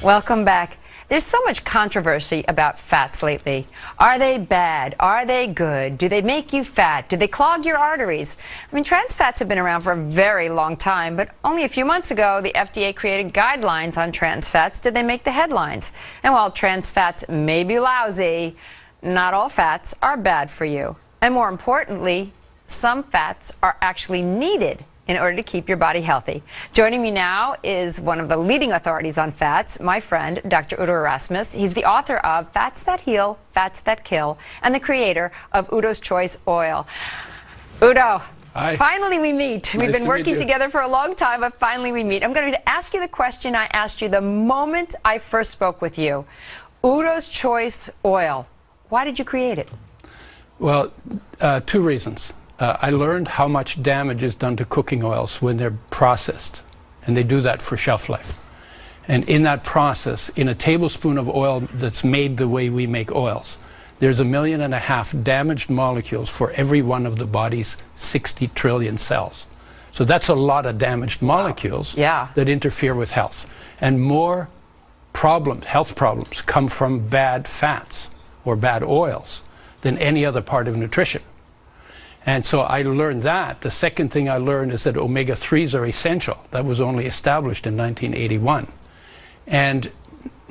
Welcome back. There's so much controversy about fats lately. Are they bad? Are they good? Do they make you fat? Do they clog your arteries? I mean, trans fats have been around for a very long time, but only a few months ago, the FDA created guidelines on trans fats. Did they make the headlines? And while trans fats may be lousy, not all fats are bad for you. And more importantly, some fats are actually needed in order to keep your body healthy. Joining me now is one of the leading authorities on fats, my friend, Dr. Udo Erasmus. He's the author of Fats That Heal, Fats That Kill, and the creator of Udo's Choice Oil. Udo, Hi. Finally we meet. We've been working together for a long time, but finally we meet. I'm going to ask you the question I asked you the moment I first spoke with you. Udo's Choice Oil. Why did you create it? Well, two reasons. I learned how much damage is done to cooking oils when they're processed, and they do that for shelf life. And in that process, in a tablespoon of oil that's made the way we make oils, there's 1.5 million damaged molecules for every one of the body's 60 trillion cells. So that's a lot of damaged molecules that interfere with health. And more problems, health problems, come from bad fats or bad oils than any other part of nutrition. And so I learned that. The second thing I learned is that omega-3s are essential. That was only established in 1981. And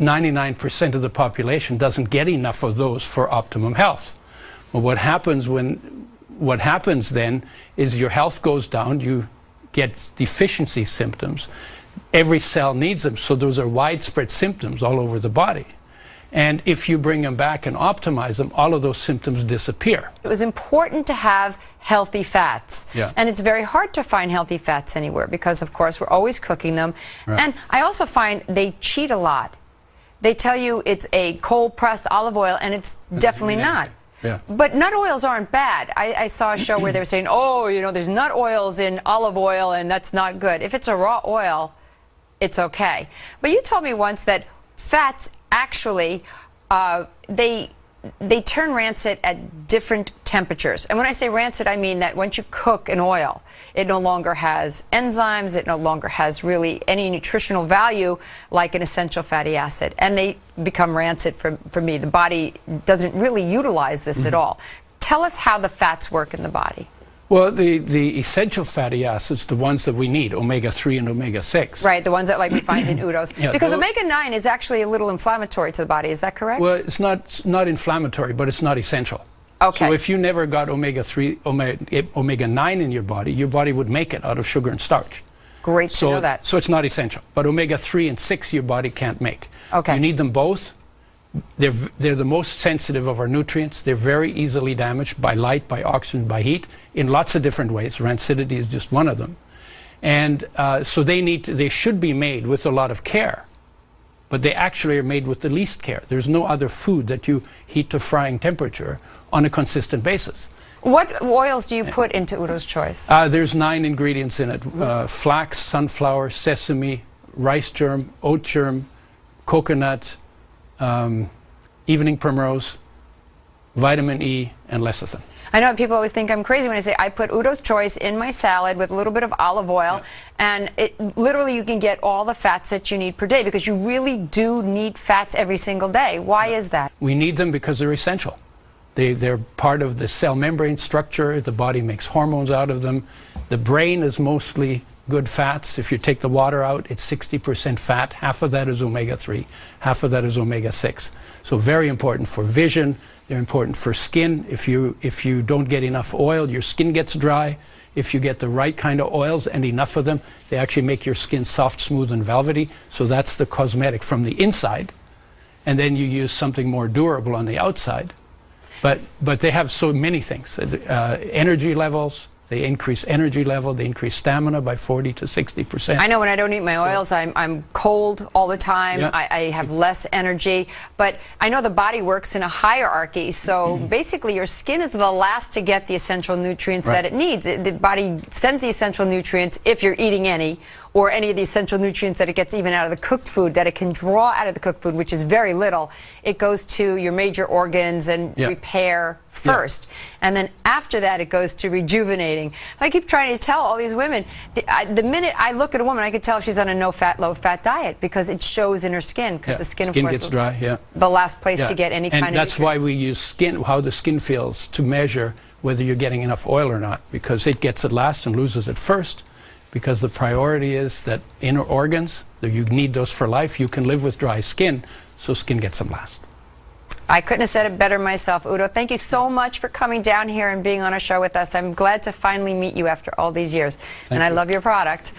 99% of the population doesn't get enough of those for optimum health. Well, what happens then is your health goes down, you get deficiency symptoms. Every cell needs them, so those are widespread symptoms all over the body. And if you bring them back and optimize them, all of those symptoms disappear. It was important to have healthy fats. Yeah. And it's very hard to find healthy fats anywhere because, of course, we're always cooking them. Right. And I also find they cheat a lot. They tell you it's a cold-pressed olive oil, and it's definitely not. Yeah. But nut oils aren't bad. I saw a show where they were saying, oh, you know, there's nut oils in olive oil, and that's not good. If it's a raw oil, it's okay. But you told me once that fats actually, they turn rancid at different temperatures. And when I say rancid, I mean that once you cook an oil, it no longer has enzymes, it no longer has really any nutritional value like an essential fatty acid. And they become rancid for me. The body doesn't really utilize this at all. Tell us how the fats work in the body. Well, the essential fatty acids, the ones that we need, omega-3 and omega-6. Right, the ones that like we find in Udo's. Yeah, because omega-9 is actually a little inflammatory to the body, is that correct? Well, it's not inflammatory, but it's not essential. Okay. So if you never got omega-3, omega-9 in your body would make it out of sugar and starch. Great to know that. So it's not essential. But omega-3 and 6 your body can't make. Okay. You need them both. They're the most sensitive of our nutrients. They're very easily damaged by light, by oxygen, by heat, in lots of different ways. Rancidity is just one of them. And so they should be made with a lot of care. But they actually are made with the least care. There's no other food that you heat to frying temperature on a consistent basis. What oils do you put into Udo's Choice? There's 9 ingredients in it. Flax, sunflower, sesame, rice germ, oat germ, coconut, evening primrose, vitamin E, and lecithin. I know people always think I'm crazy when I say I put Udo's Choice in my salad with a little bit of olive oil, and literally you can get all the fats that you need per day because you really do need fats every single day. Why is that? We need them because they're essential. They're part of the cell membrane structure. The body makes hormones out of them. The brain is mostly good fats. If you take the water out, it's 60% fat. Half of that is omega-3, half of that is omega-6. So very important for vision. They're important for skin. If you don't get enough oil, your skin gets dry. If you get the right kind of oils and enough of them, they actually make your skin soft, smooth, and velvety. So that's the cosmetic from the inside. And then you use something more durable on the outside. But they have so many things. Energy levels. They increase energy level, they increase stamina by 40 to 60%. I know when I don't eat my oils, I'm cold all the time, I have less energy, but I know the body works in a hierarchy, so basically your skin is the last to get the essential nutrients that it needs. The body sends the essential nutrients, if you're eating any, or any of the essential nutrients that it gets even out of the cooked food, that it can draw out of the cooked food, which is very little. It goes to your major organs and repair first. And then after that, it goes to rejuvenating. I keep trying to tell all these women, the minute I look at a woman, I can tell if she's on a no-fat, low-fat diet, because it shows in her skin, because the skin, of course, gets dry, the last place to get any kind of And that's why we use skin, how the skin feels, to measure whether you're getting enough oil or not, because it gets it last and loses it first, because the priority is that inner organs, that you need those for life. You can live with dry skin, so skin gets them last. I couldn't have said it better myself. Udo, thank you so much for coming down here and being on a show with us. I'm glad to finally meet you after all these years. And I love your product.